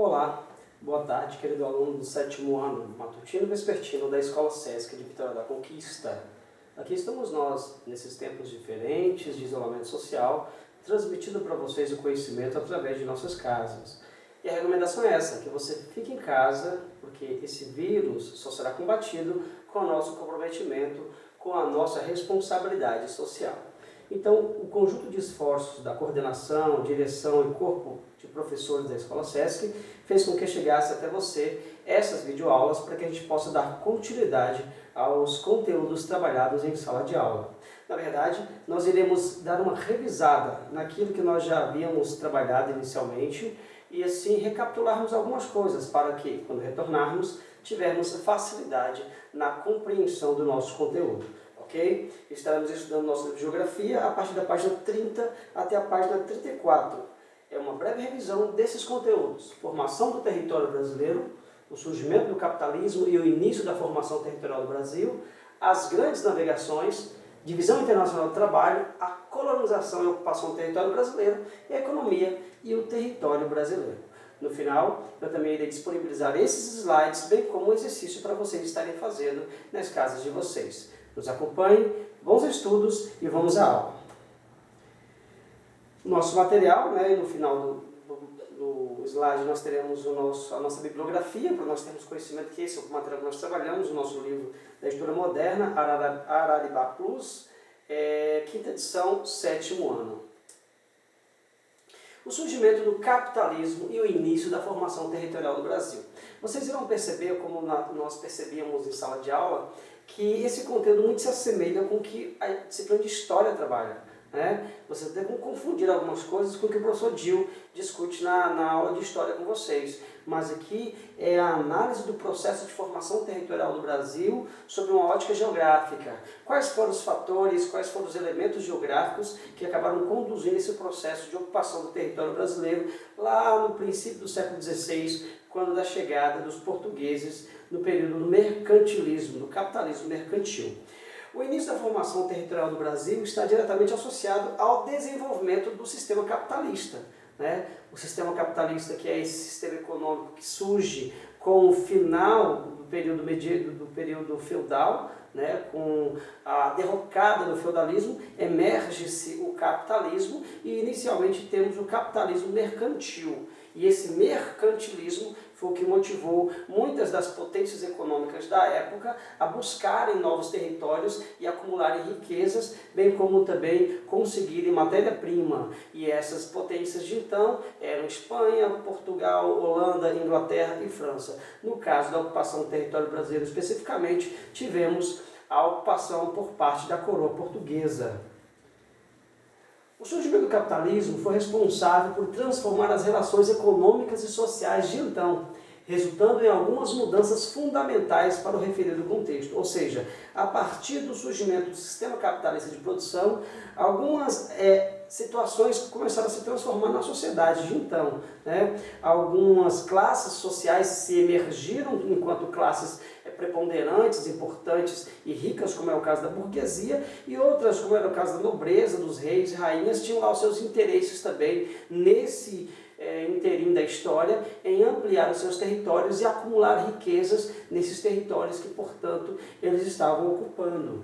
Olá, boa tarde, querido aluno do 7º ano matutino vespertino da Escola Sesc de Vitória da Conquista. Aqui estamos nós, nesses tempos diferentes de isolamento social, transmitindo para vocês o conhecimento através de nossas casas. E a recomendação é essa, que você fique em casa, porque esse vírus só será combatido com o nosso comprometimento, com a nossa responsabilidade social. Então, o conjunto de esforços da coordenação, direção e corpo de professores da Escola Sesc fez com que chegasse até você essas videoaulas para que a gente possa dar continuidade aos conteúdos trabalhados em sala de aula. Na verdade, nós iremos dar uma revisada naquilo que nós já havíamos trabalhado inicialmente e assim recapitularmos algumas coisas para que, quando retornarmos, tivermos facilidade na compreensão do nosso conteúdo. Ok? Estaremos estudando nossa livro de Geografia a partir da página 30 até a página 34. É uma breve revisão desses conteúdos: formação do território brasileiro, o surgimento do capitalismo e o início da formação territorial do Brasil, as grandes navegações, divisão internacional do trabalho, a colonização e ocupação do território brasileiro, a economia e o território brasileiro. No final, eu também irei disponibilizar esses slides, bem como um exercício para vocês estarem fazendo nas casas de vocês. Nos acompanhem, bons estudos e vamos à aula. Nosso material, no final do slide nós teremos a nossa bibliografia, para nós termos conhecimento que esse é o material que nós trabalhamos, o nosso livro da Editora Moderna, Araribá Plus, quinta edição, 7º ano. O surgimento do capitalismo e o início da formação territorial do Brasil. Vocês irão perceber, como nós percebíamos em sala de aula, que esse conteúdo muito se assemelha com o que a disciplina de História trabalha. Vocês devem confundir algumas coisas com o que o professor Gil discute na aula de História com vocês. Mas aqui é a análise do processo de formação territorial do Brasil sob uma ótica geográfica. Quais foram os fatores, quais foram os elementos geográficos que acabaram conduzindo esse processo de ocupação do território brasileiro lá no princípio do século XVI, quando da chegada dos portugueses no período do mercantilismo, do capitalismo mercantil. O início da formação territorial do Brasil está diretamente associado ao desenvolvimento do sistema capitalista. O sistema capitalista, que é esse sistema econômico que surge com o final do período feudal, com a derrocada do feudalismo, emerge-se o capitalismo e inicialmente temos o capitalismo mercantil. E esse mercantilismo foi o que motivou muitas das potências econômicas da época a buscarem novos territórios e acumularem riquezas, bem como também conseguirem matéria-prima. E essas potências de então eram Espanha, Portugal, Holanda, Inglaterra e França. No caso da ocupação do território brasileiro especificamente, tivemos a ocupação por parte da coroa portuguesa. O surgimento do capitalismo foi responsável por transformar as relações econômicas e sociais de então, resultando em algumas mudanças fundamentais para o referido contexto. Ou seja, a partir do surgimento do sistema capitalista de produção, algumas situações começaram a se transformar na sociedade de então. Algumas classes sociais se emergiram enquanto classes preponderantes, importantes e ricas, como é o caso da burguesia, e outras, como era o caso da nobreza, dos reis e rainhas, tinham lá os seus interesses também nesse inteirinho da história, em ampliar os seus territórios e acumular riquezas nesses territórios que, portanto, eles estavam ocupando.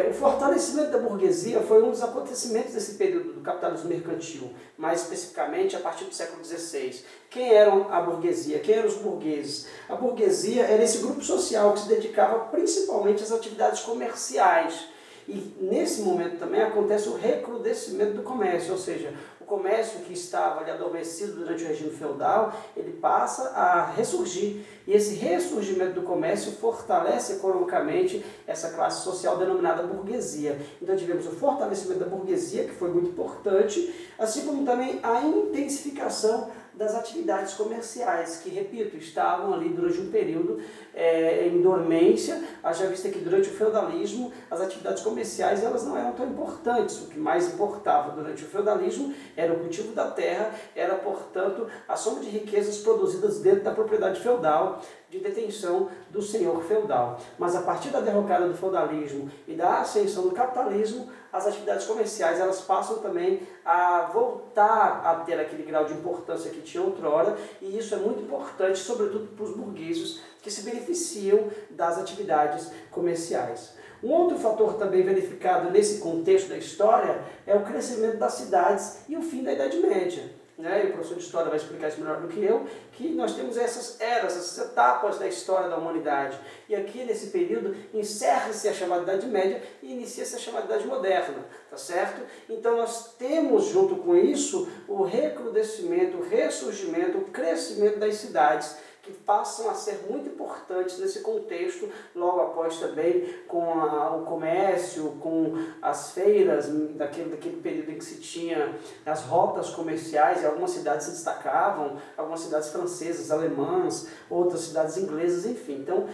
O fortalecimento da burguesia foi um dos acontecimentos desse período do capitalismo mercantil, mais especificamente a partir do século XVI. Quem eram a burguesia? Quem eram os burgueses? A burguesia era esse grupo social que se dedicava principalmente às atividades comerciais. E nesse momento também acontece o recrudescimento do comércio, ou seja, o comércio que estava ali adormecido durante o regime feudal, ele passa a ressurgir. E esse ressurgimento do comércio fortalece economicamente essa classe social denominada burguesia. Então tivemos o fortalecimento da burguesia, que foi muito importante, assim como também a intensificação das atividades comerciais, que, repito, estavam ali durante um período em dormência, haja vista que durante o feudalismo as atividades comerciais elas não eram tão importantes. O que mais importava durante o feudalismo era o cultivo da terra, era, portanto, a soma de riquezas produzidas dentro da propriedade feudal, de detenção do senhor feudal. Mas a partir da derrocada do feudalismo e da ascensão do capitalismo, as atividades comerciais elas passam também a voltar a ter aquele grau de importância que tinha outrora, e isso é muito importante, sobretudo para os burgueses que se beneficiam das atividades comerciais. Um outro fator também verificado nesse contexto da história é o crescimento das cidades e o fim da Idade Média. E o professor de História vai explicar isso melhor do que eu, que nós temos essas eras, essas etapas da história da humanidade. E aqui, nesse período, encerra-se a chamada Idade Média e inicia-se a chamada Idade Moderna, tá certo? Então nós temos, junto com isso, o recrudescimento, o ressurgimento, o crescimento das cidades, que passam a ser muito importantes nesse contexto, logo após também com o comércio, com as feiras, daquele período em que se tinha as rotas comerciais, e algumas cidades se destacavam, algumas cidades francesas, alemãs, outras cidades inglesas, enfim. Então,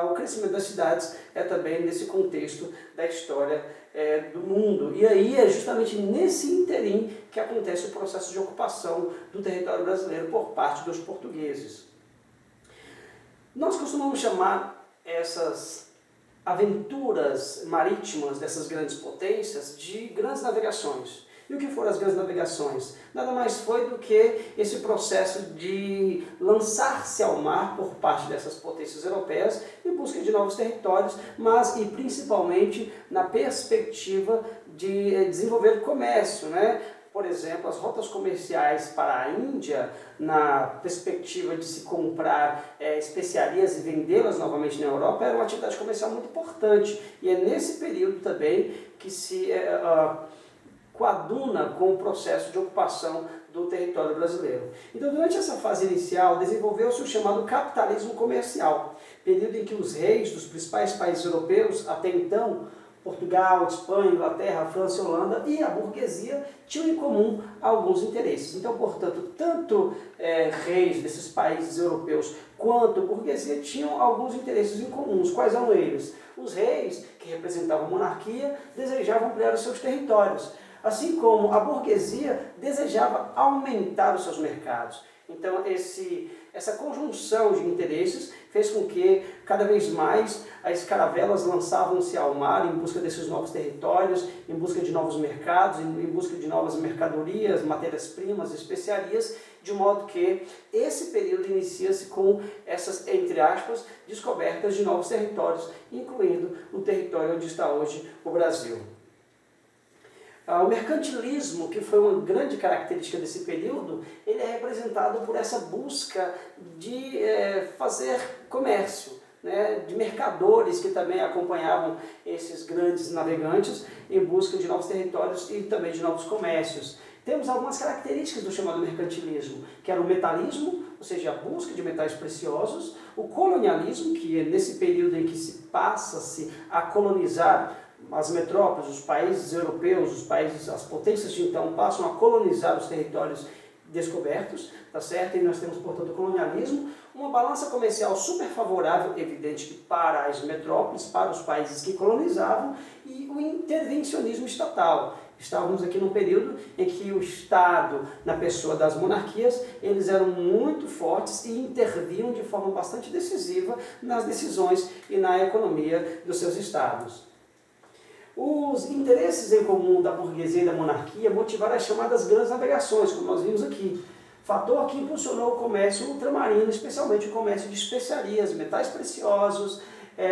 o crescimento das cidades é também nesse contexto da história do mundo. E aí é justamente nesse interim que acontece o processo de ocupação do território brasileiro por parte dos portugueses. Nós costumamos chamar essas aventuras marítimas dessas grandes potências de grandes navegações. E o que foram as grandes navegações? Nada mais foi do que esse processo de lançar-se ao mar por parte dessas potências europeias em busca de novos territórios, mas e principalmente na perspectiva de desenvolver comércio, né? Por exemplo, as rotas comerciais para a Índia, na perspectiva de se comprar especiarias e vendê-las novamente na Europa, era uma atividade comercial muito importante. E é nesse período também que se coaduna com o processo de ocupação do território brasileiro. Então, durante essa fase inicial, desenvolveu-se o chamado capitalismo comercial, período em que os reis dos principais países europeus, até então, Portugal, Espanha, Inglaterra, França e Holanda, e a burguesia tinham em comum alguns interesses. Então, portanto, tanto reis desses países europeus quanto a burguesia tinham alguns interesses em comuns. Quais eram eles? Os reis, que representavam a monarquia, desejavam ampliar os seus territórios, assim como a burguesia desejava aumentar os seus mercados. Então, essa conjunção de interesses fez com que, cada vez mais, as caravelas lançavam-se ao mar em busca desses novos territórios, em busca de novos mercados, em busca de novas mercadorias, matérias-primas, especiarias, de modo que esse período inicia-se com essas, entre aspas, descobertas de novos territórios, incluindo o território onde está hoje o Brasil. O mercantilismo, que foi uma grande característica desse período, ele é representado por essa busca de fazer comércio, né, de mercadores que também acompanhavam esses grandes navegantes em busca de novos territórios e também de novos comércios. Temos algumas características do chamado mercantilismo, que era o metalismo, ou seja, a busca de metais preciosos, o colonialismo, que é nesse período em que se passa-se a colonizar as metrópoles, os países europeus, as potências de então passam a colonizar os territórios descobertos, tá certo? E nós temos, portanto, o colonialismo, uma balança comercial super favorável, evidente, para as metrópoles, para os países que colonizavam, e o intervencionismo estatal. Estávamos aqui num período em que o Estado, na pessoa das monarquias, eles eram muito fortes e intervinham de forma bastante decisiva nas decisões e na economia dos seus estados. Os interesses em comum da burguesia e da monarquia motivaram as chamadas grandes navegações, como nós vimos aqui. Fator que impulsionou o comércio ultramarino, especialmente o comércio de especiarias, metais preciosos,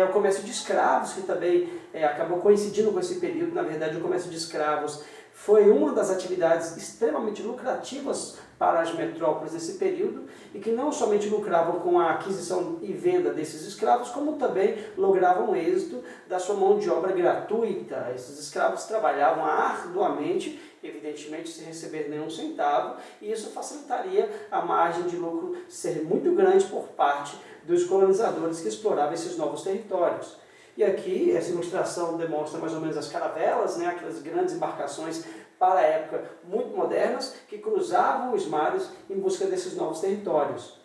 o comércio de escravos, que também acabou coincidindo com esse período. Na verdade, o comércio de escravos foi uma das atividades extremamente lucrativas para as metrópoles desse período, e que não somente lucravam com a aquisição e venda desses escravos, como também logravam êxito da sua mão de obra gratuita. Esses escravos trabalhavam arduamente, evidentemente sem receber nenhum centavo, e isso facilitaria a margem de lucro ser muito grande por parte dos colonizadores que exploravam esses novos territórios. E aqui essa ilustração demonstra mais ou menos as caravelas, né, aquelas grandes embarcações para a época muito modernas, que cruzavam os mares em busca desses novos territórios.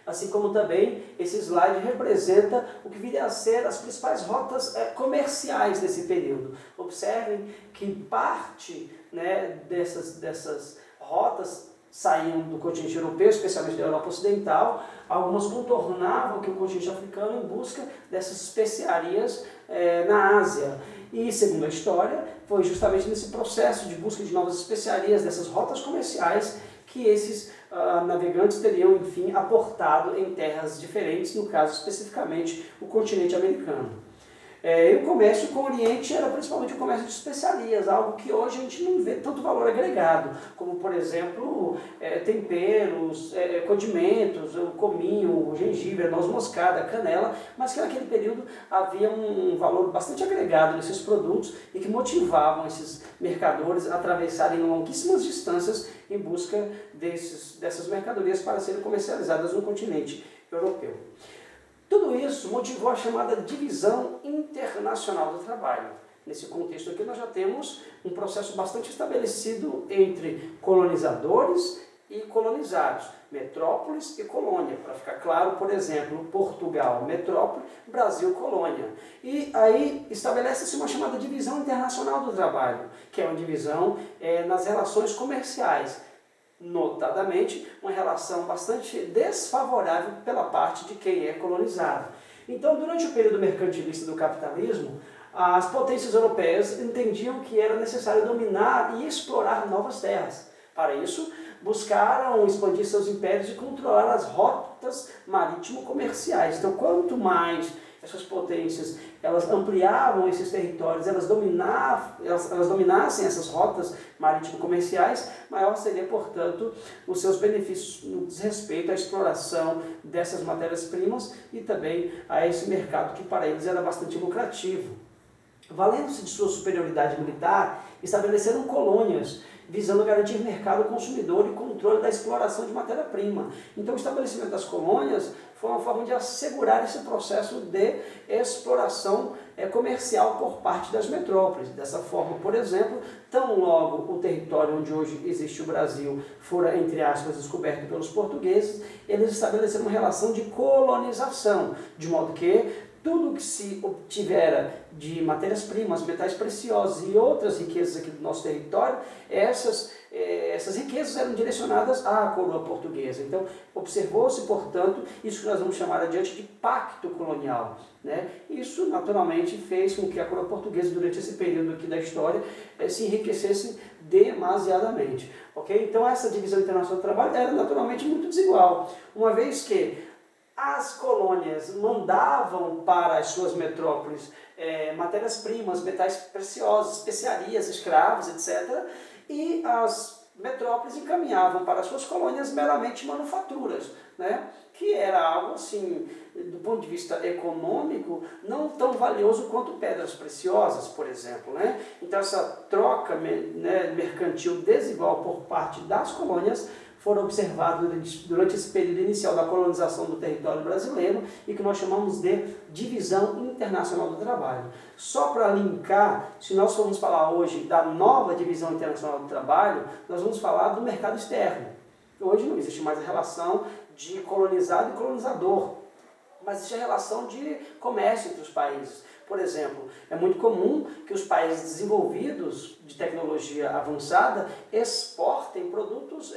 Assim como também esse slide representa o que viria a ser as principais rotas comerciais desse período. Observem que parte, né, dessas rotas saíam do continente europeu, especialmente da Europa Ocidental. Algumas contornavam aqui o continente africano em busca dessas especiarias na Ásia. E, segundo a história, foi justamente nesse processo de busca de novas especiarias, dessas rotas comerciais, que esses navegantes teriam, enfim, aportado em terras diferentes, no caso especificamente o continente americano. E o comércio com o Oriente era principalmente o comércio de especiarias, algo que hoje a gente não vê tanto valor agregado, como por exemplo temperos, condimentos, o cominho, o gengibre, a noz moscada, a canela, mas que naquele período havia um valor bastante agregado nesses produtos e que motivavam esses mercadores a atravessarem longuíssimas distâncias em busca dessas mercadorias para serem comercializadas no continente europeu. Tudo isso motivou a chamada divisão internacional do trabalho. Nesse contexto aqui nós já temos um processo bastante estabelecido entre colonizadores e colonizados, metrópoles e colônia. Para ficar claro, por exemplo, Portugal, metrópole, Brasil, colônia. E aí estabelece-se uma chamada divisão internacional do trabalho, que é uma divisão nas relações comerciais. Notadamente, uma relação bastante desfavorável pela parte de quem é colonizado. Então, durante o período mercantilista do capitalismo, as potências europeias entendiam que era necessário dominar e explorar novas terras. Para isso, buscaram expandir seus impérios e controlar as rotas marítimo-comerciais. Então, quanto mais essas potências elas ampliavam esses territórios, elas dominassem essas rotas marítimo-comerciais, maior seria, portanto, os seus benefícios no respeito à exploração dessas matérias-primas e também a esse mercado que para eles era bastante lucrativo. Valendo-se de sua superioridade militar, estabeleceram colônias, visando garantir mercado consumidor e controle da exploração de matéria-prima. Então o estabelecimento das colônias foi uma forma de assegurar esse processo de exploração comercial por parte das metrópoles. Dessa forma, por exemplo, tão logo o território onde hoje existe o Brasil fora, entre aspas, descoberto pelos portugueses, eles estabeleceram uma relação de colonização, de modo que tudo que se obtivera de matérias-primas, metais preciosos e outras riquezas aqui do nosso território, essas riquezas eram direcionadas à coroa portuguesa. Então, observou-se, portanto, isso que nós vamos chamar adiante de pacto colonial, né? Isso, naturalmente, fez com que a coroa portuguesa, durante esse período aqui da história, se enriquecesse demasiadamente. Okay? Então, essa divisão internacional do trabalho era, naturalmente, muito desigual, uma vez que as colônias mandavam para as suas metrópoles matérias-primas, metais preciosos, especiarias, escravos, etc. E as metrópoles encaminhavam para as suas colônias meramente manufaturas, né? Que era algo, assim, do ponto de vista econômico, não tão valioso quanto pedras preciosas, por exemplo, né? Então essa troca mercantil desigual por parte das colônias foram observados durante esse período inicial da colonização do território brasileiro e que nós chamamos de divisão internacional do trabalho. Só para linkar, se nós formos falar hoje da nova divisão internacional do trabalho, nós vamos falar do mercado externo. Hoje não existe mais a relação de colonizado e colonizador, mas existe a relação de comércio entre os países. Por exemplo, é muito comum que os países desenvolvidos de tecnologia avançada exportem produtos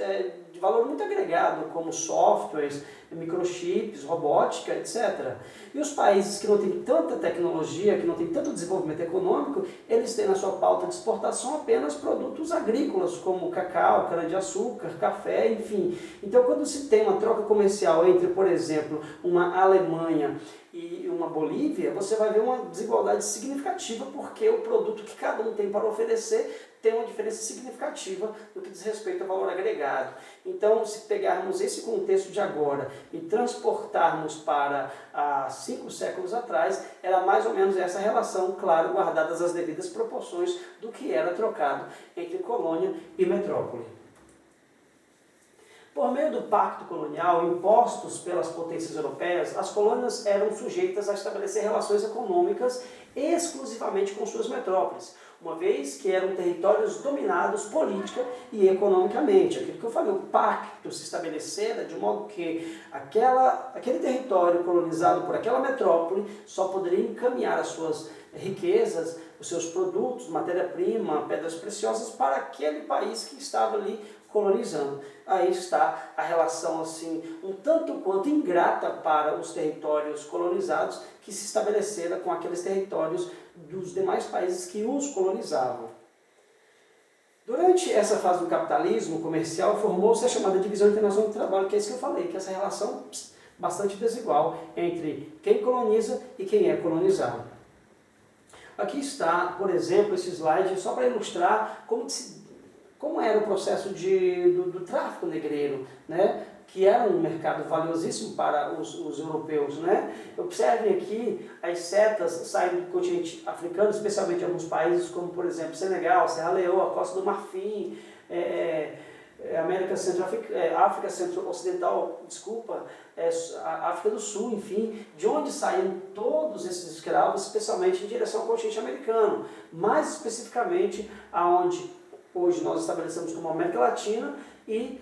de valor muito agregado, como softwares, microchips, robótica, etc. E os países que não têm tanta tecnologia, que não têm tanto desenvolvimento econômico, eles têm na sua pauta de exportação apenas produtos agrícolas, como cacau, cana-de-açúcar, café, enfim. Então, quando se tem uma troca comercial entre, por exemplo, uma Alemanha e uma Bolívia, você vai ver uma desigualdade significativa, porque o produto que cada um tem para oferecer tem uma diferença significativa no que diz respeito ao valor agregado. Então, se pegarmos esse contexto de agora e transportarmos para 5 séculos atrás, era mais ou menos essa relação, claro, guardadas as devidas proporções do que era trocado entre colônia e metrópole. Por meio do pacto colonial impostos pelas potências europeias, as colônias eram sujeitas a estabelecer relações econômicas exclusivamente com suas metrópoles, uma vez que eram territórios dominados política e economicamente. Aquilo que eu falei, o pacto se estabelecera de modo que aquele território colonizado por aquela metrópole só poderia encaminhar as suas riquezas, os seus produtos, matéria-prima, pedras preciosas para aquele país que estava ali colonizando. Aí está a relação, assim, um tanto quanto ingrata para os territórios colonizados que se estabelecera com aqueles territórios dos demais países que os colonizavam. Durante essa fase do capitalismo comercial, formou-se a chamada divisão internacional do trabalho, que é isso que eu falei, que é essa relação bastante desigual entre quem coloniza e quem é colonizado. Aqui está, por exemplo, esse slide só para ilustrar como era o processo do tráfico negreiro, né? Que era um mercado valiosíssimo para os europeus. Né? Observem aqui as setas saindo do continente africano, especialmente em alguns países como, por exemplo, Senegal, Serra Leoa, Costa do Marfim, África Centro-Ocidental, África do Sul, enfim, de onde saíram todos esses escravos, especialmente em direção ao continente americano, mais especificamente aonde hoje nós estabelecemos como América Latina e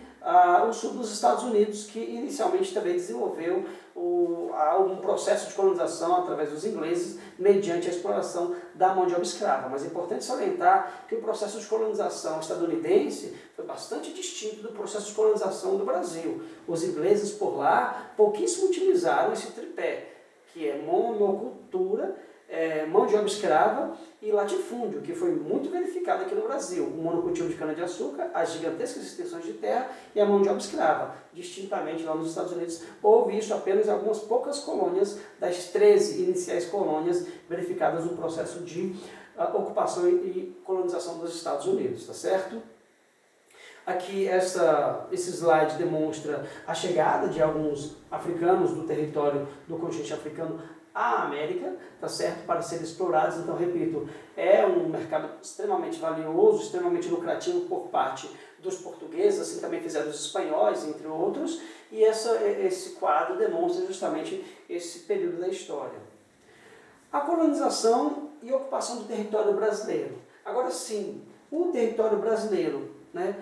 o sul dos Estados Unidos, que inicialmente também desenvolveu um processo de colonização através dos ingleses, mediante a exploração da mão de obra escrava. Mas é importante salientar que o processo de colonização estadunidense foi bastante distinto do processo de colonização do Brasil. Os ingleses por lá pouquíssimo utilizaram esse tripé, que é monocultura, mão de obra escrava e latifúndio, que foi muito verificado aqui no Brasil. O monocultivo de cana-de-açúcar, as gigantescas extensões de terra e a mão de obra escrava. Distintamente lá nos Estados Unidos, houve isso apenas em algumas poucas colônias, das 13 iniciais colônias verificadas no processo de ocupação e colonização dos Estados Unidos, tá certo? Aqui esse slide demonstra a chegada de alguns africanos do território do continente africano à América, tá certo? Para serem explorados. Então, repito, é um mercado extremamente valioso, extremamente lucrativo por parte dos portugueses, assim também fizeram os espanhóis, entre outros, e esse quadro demonstra justamente esse período da história. A colonização e ocupação do território brasileiro. Agora sim, o território brasileiro, né?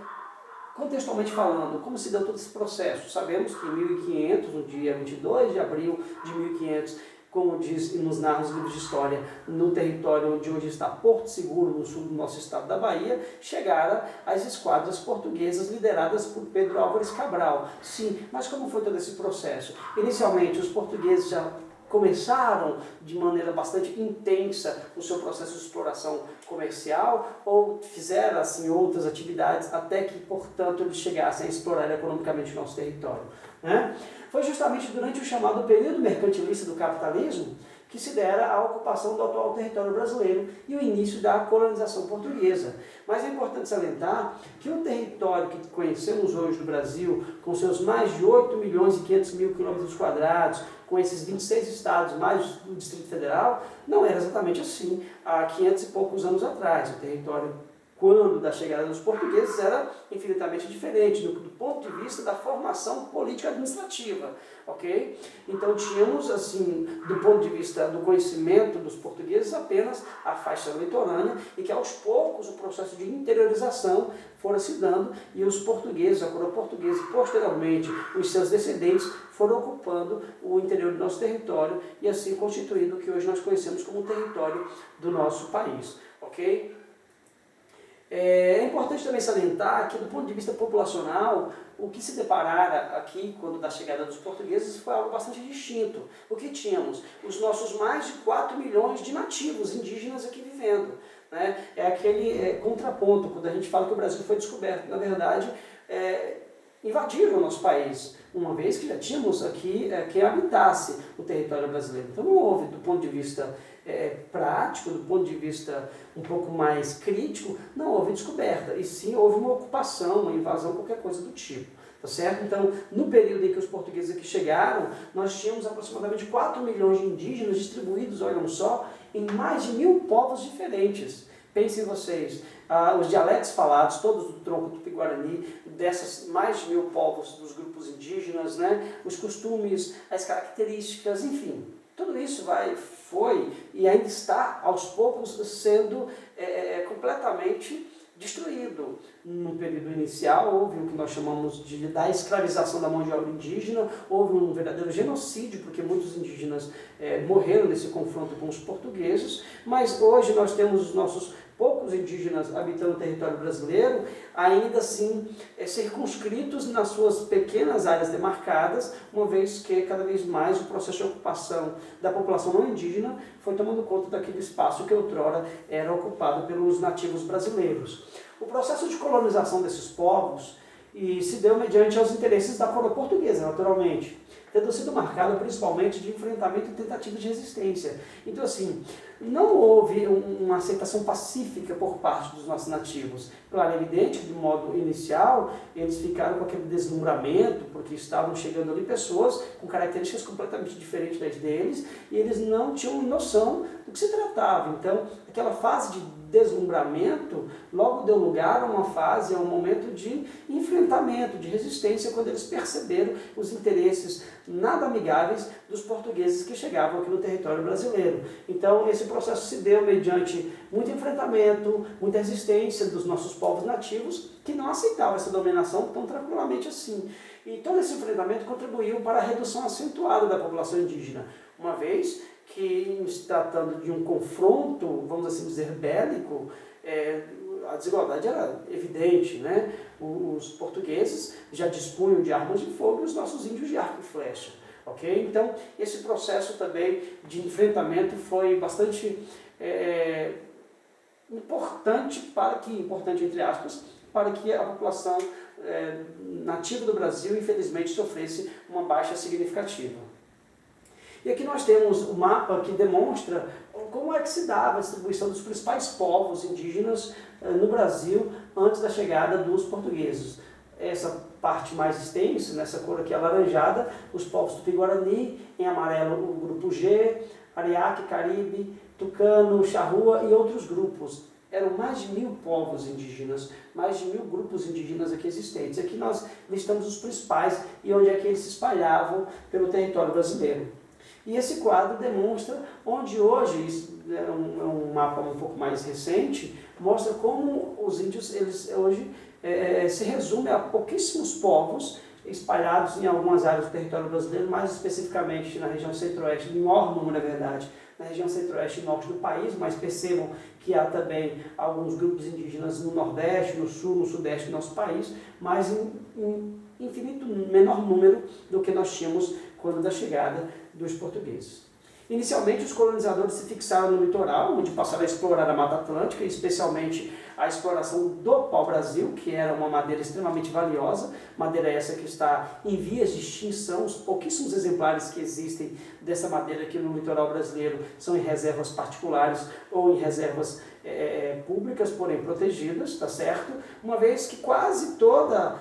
Contextualmente falando, como se deu todo esse processo? Sabemos que em 1500, no dia 22 de abril de 1500, como diz e nos narra os livros de história, no território de onde está Porto Seguro, no sul do nosso estado da Bahia, chegaram as esquadras portuguesas lideradas por Pedro Álvares Cabral. Sim, mas como foi todo esse processo? Inicialmente, os portugueses já começaram de maneira bastante intensa o seu processo de exploração comercial ou fizeram assim outras atividades até que, portanto, eles chegassem a explorar economicamente o nosso território, né? Foi justamente durante o chamado período mercantilista do capitalismo que se dera a ocupação do atual território brasileiro e o início da colonização portuguesa. Mas é importante salientar que o território que conhecemos hoje do Brasil, com seus mais de 8.500.000 km², com esses 26 estados, mais o Distrito Federal, não era exatamente assim há 500 e poucos anos atrás. O território, quando da chegada dos portugueses, era infinitamente diferente do ponto de vista da formação política administrativa, ok? Então tínhamos, assim, do ponto de vista do conhecimento dos portugueses, apenas a faixa litorânea e que aos poucos o processo de interiorização fora se dando e os portugueses, a coroa portuguesa e posteriormente os seus descendentes foram ocupando o interior do nosso território e assim constituindo o que hoje nós conhecemos como o território do nosso país, ok? É importante também salientar que, do ponto de vista populacional, o que se deparara aqui, quando da chegada dos portugueses, foi algo bastante distinto. O que tínhamos? Os nossos mais de 4 milhões de nativos indígenas aqui vivendo, né? É aquele contraponto, quando a gente fala que o Brasil foi descoberto. Na verdade, invadiram o nosso país, uma vez que já tínhamos aqui quem habitasse o território brasileiro. Então não houve, do ponto de vista prático, do ponto de vista um pouco mais crítico, não houve descoberta, e sim houve uma ocupação, uma invasão, qualquer coisa do tipo. Tá certo? Então, no período em que os portugueses aqui chegaram, nós tínhamos aproximadamente 4 milhões de indígenas distribuídos, olham só, em mais de 1.000 povos diferentes. Pensem vocês, os dialetos falados, todos do tronco tupi-guarani, dessas mais de 1.000 povos dos grupos indígenas, né? Os costumes, as características, enfim, tudo isso foi e ainda está aos poucos sendo completamente destruído. No período inicial houve o que nós chamamos da escravização da mão de obra indígena, houve um verdadeiro genocídio, porque muitos indígenas morreram nesse confronto com os portugueses, mas hoje nós temos os nossos poucos indígenas habitando o território brasileiro, ainda assim circunscritos nas suas pequenas áreas demarcadas, uma vez que cada vez mais o processo de ocupação da população não indígena foi tomando conta daquele espaço que outrora era ocupado pelos nativos brasileiros. O processo de colonização desses povos se deu mediante aos interesses da coroa portuguesa, naturalmente, tendo sido marcado principalmente de enfrentamento e tentativa de resistência. Então, assim, não houve uma aceitação pacífica por parte dos nossos nativos. Claro, é evidente, de modo inicial, eles ficaram com aquele deslumbramento, porque estavam chegando ali pessoas com características completamente diferentes das deles, e eles não tinham noção do que se tratava. Então, aquela fase de deslumbramento logo deu lugar a uma fase, a um momento de enfrentamento, de resistência, quando eles perceberam os interesses nada amigáveis dos portugueses que chegavam aqui no território brasileiro. Então, esse processo se deu mediante muito enfrentamento, muita resistência dos nossos povos nativos, que não aceitavam essa dominação tão tranquilamente assim. E todo esse enfrentamento contribuiu para a redução acentuada da população indígena, uma vez que, se tratando de um confronto, vamos assim dizer, bélico, a desigualdade era evidente, né? Os portugueses já dispunham de armas de fogo e os nossos índios de arco e flecha. Okay? Então, esse processo também de enfrentamento foi bastante importante entre aspas, para que a população nativa do Brasil, infelizmente, sofresse uma baixa significativa. E aqui nós temos o mapa que demonstra como é que se dava a distribuição dos principais povos indígenas no Brasil antes da chegada dos portugueses. Essa parte mais extensa, nessa cor aqui alaranjada, os povos Tupi-Guarani, em amarelo o grupo G, Ariaque, Caribe, Tucano, Charrua e outros grupos. Eram mais de 1000 povos indígenas, mais de 1000 grupos indígenas aqui existentes. Aqui nós listamos os principais e onde é que eles se espalhavam pelo território brasileiro. E esse quadro demonstra onde hoje, isso é um mapa um pouco mais recente, mostra como os índios eles hoje se resumem a pouquíssimos povos espalhados em algumas áreas do território brasileiro, mais especificamente na região centro-oeste, em maior número, na verdade, na região centro-oeste e norte do país, mas percebam que há também alguns grupos indígenas no nordeste, no sul, no sudeste do nosso país, mas em infinito menor número do que nós tínhamos quando da chegada dos portugueses. Inicialmente, os colonizadores se fixaram no litoral, onde passaram a explorar a Mata Atlântica, especialmente a exploração do pau-brasil, que era uma madeira extremamente valiosa, madeira essa que está em vias de extinção. Os pouquíssimos exemplares que existem dessa madeira aqui no litoral brasileiro são em reservas particulares ou em reservas públicas, porém protegidas, tá certo? Uma vez que quase toda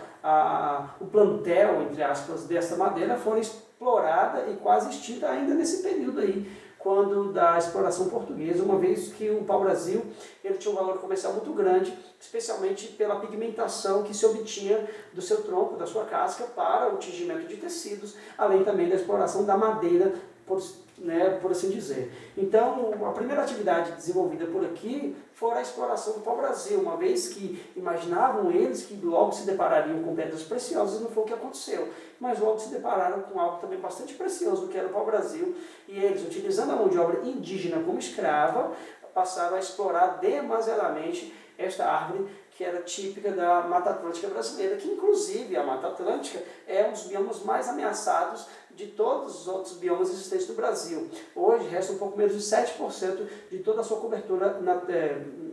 o plantel, entre aspas, dessa madeira foi explorada e quase extinta ainda nesse período aí, quando da exploração portuguesa, uma vez que o pau-brasil ele tinha um valor comercial muito grande, especialmente pela pigmentação que se obtinha do seu tronco, da sua casca, para o tingimento de tecidos, além também da exploração da madeira, por assim dizer. Então, a primeira atividade desenvolvida por aqui foi a exploração do pau-brasil, uma vez que imaginavam eles que logo se deparariam com pedras preciosas, e não foi o que aconteceu. Mas logo se depararam com algo também bastante precioso, que era o pau-brasil, e eles, utilizando a mão de obra indígena como escrava, passaram a explorar demasiadamente esta árvore que era típica da Mata Atlântica brasileira, que inclusive a Mata Atlântica é um dos biomas mais ameaçados de todos os outros biomas existentes do Brasil. Hoje resta um pouco menos de 7% de toda a sua cobertura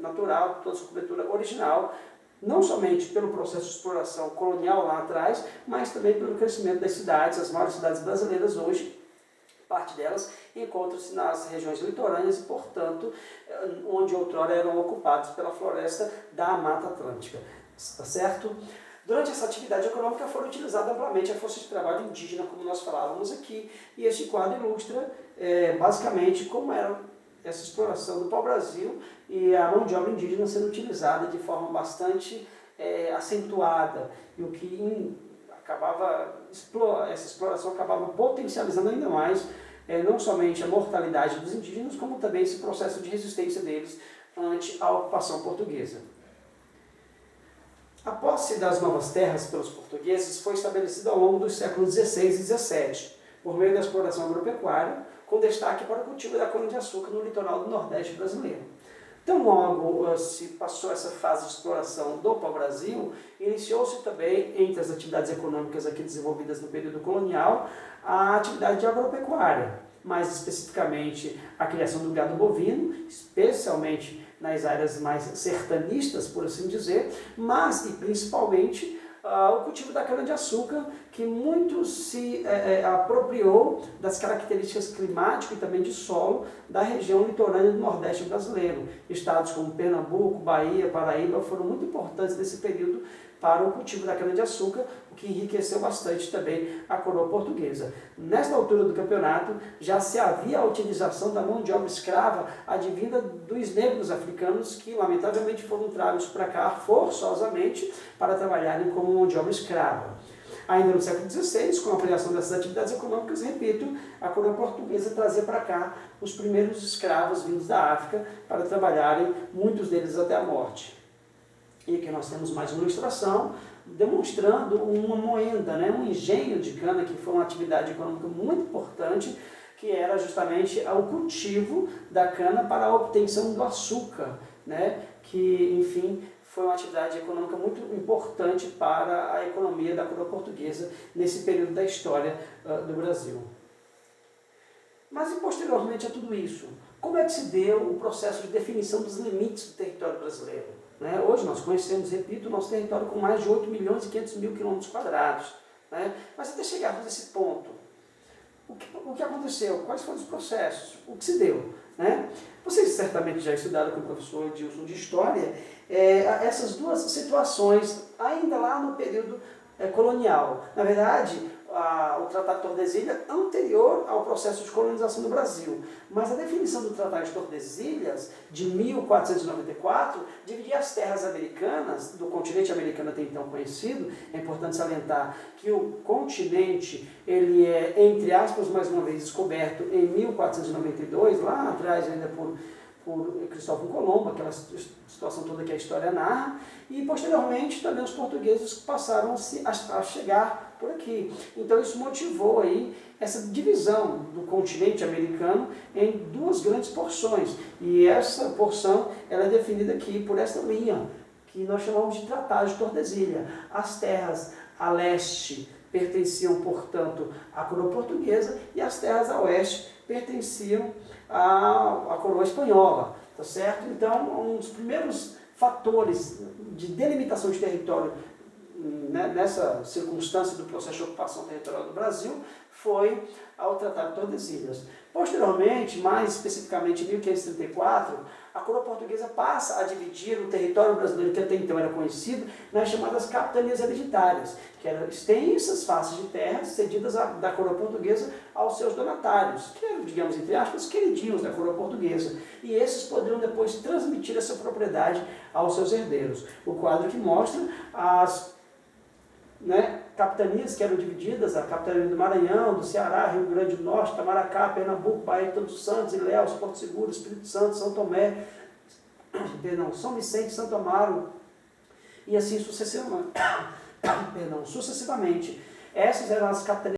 natural, toda a sua cobertura original, não somente pelo processo de exploração colonial lá atrás, mas também pelo crescimento das cidades. As maiores cidades brasileiras hoje, parte delas encontra-se nas regiões litorâneas e, portanto, onde outrora eram ocupados pela floresta da Mata Atlântica. Tá certo? Durante essa atividade econômica foram utilizadas amplamente a força de trabalho indígena, como nós falávamos aqui, e este quadro ilustra basicamente como era essa exploração do pau-brasil e a mão de obra indígena sendo utilizada de forma bastante acentuada, e o que essa exploração acabava potencializando ainda mais não somente a mortalidade dos indígenas, como também esse processo de resistência deles ante a ocupação portuguesa. A posse das novas terras pelos portugueses foi estabelecida ao longo dos séculos XVI e XVII, por meio da exploração agropecuária, com destaque para o cultivo da cana-de-açúcar no litoral do Nordeste brasileiro. Tão logo se passou essa fase de exploração do pau-brasil, iniciou-se também, entre as atividades econômicas aqui desenvolvidas no período colonial, a atividade agropecuária, mais especificamente a criação do gado bovino, especialmente nas áreas mais sertanistas, por assim dizer, mas e principalmente o cultivo da cana-de-açúcar, que muito se apropriou das características climáticas e também de solo da região litorânea do Nordeste brasileiro. Estados como Pernambuco, Bahia, Paraíba foram muito importantes nesse período para o cultivo da cana-de-açúcar, o que enriqueceu bastante também a coroa portuguesa. Nesta altura do campeonato, já se havia a utilização da mão de obra escrava advinda dos negros africanos que, lamentavelmente, foram tragos para cá forçosamente para trabalharem como mão de obra escrava. Ainda no século XVI, com a ampliação dessas atividades econômicas, repito, a coroa portuguesa trazia para cá os primeiros escravos vindos da África para trabalharem, muitos deles até a morte. E aqui nós temos mais uma ilustração demonstrando uma moenda, um engenho de cana, que foi uma atividade econômica muito importante, que era justamente o cultivo da cana para a obtenção do açúcar, que, enfim, foi uma atividade econômica muito importante para a economia da coroa portuguesa nesse período da história do Brasil. Mas e posteriormente a tudo isso, como é que se deu o processo de definição dos limites do território brasileiro? Hoje nós conhecemos, repito, o nosso território com mais de 8 milhões e 500 mil quilômetros quadrados. Mas até chegarmos nesse ponto, o que aconteceu? Quais foram os processos? O que se deu? Vocês certamente já estudaram com o professor Edilson de História essas duas situações, ainda lá no período colonial. Na verdade, o Tratado de Tordesilhas anterior ao processo de colonização do Brasil. Mas a definição do Tratado de Tordesilhas, de 1494, dividia as terras americanas, do continente americano até então conhecido. É importante salientar que o continente, ele é, entre aspas, mais uma vez, descoberto em 1492, lá atrás ainda por Cristóvão Colombo, aquela situação toda que a história narra, e posteriormente também os portugueses passaram a chegar por aqui. Então isso motivou aí essa divisão do continente americano em duas grandes porções, e essa porção ela é definida aqui por esta linha, que nós chamamos de Tratado de Tordesilhas. As terras a leste pertenciam, portanto, à coroa portuguesa, e as terras a oeste pertenciam à coroa espanhola, tá certo? Então, um dos primeiros fatores de delimitação de território nessa circunstância do processo de ocupação territorial do Brasil foi ao Tratado de Tordesilhas. Posteriormente, mais especificamente em 1534, a coroa portuguesa passa a dividir o território brasileiro, que até então era conhecido, nas chamadas capitanias hereditárias, que eram extensas faces de terras cedidas da coroa portuguesa aos seus donatários, que eram, digamos, entre aspas, queridinhos da coroa portuguesa. E esses poderiam depois transmitir essa propriedade aos seus herdeiros. O quadro que mostra as capitanias que eram divididas, a capitania do Maranhão, do Ceará, Rio Grande do Norte, Tamaracá, Pernambuco, Bahia, Todos os Santos, Ilhéus, Porto Seguro, Espírito Santo, São Tomé, São Vicente, Santo Amaro, e assim sucessivamente. Essas eram as capitanias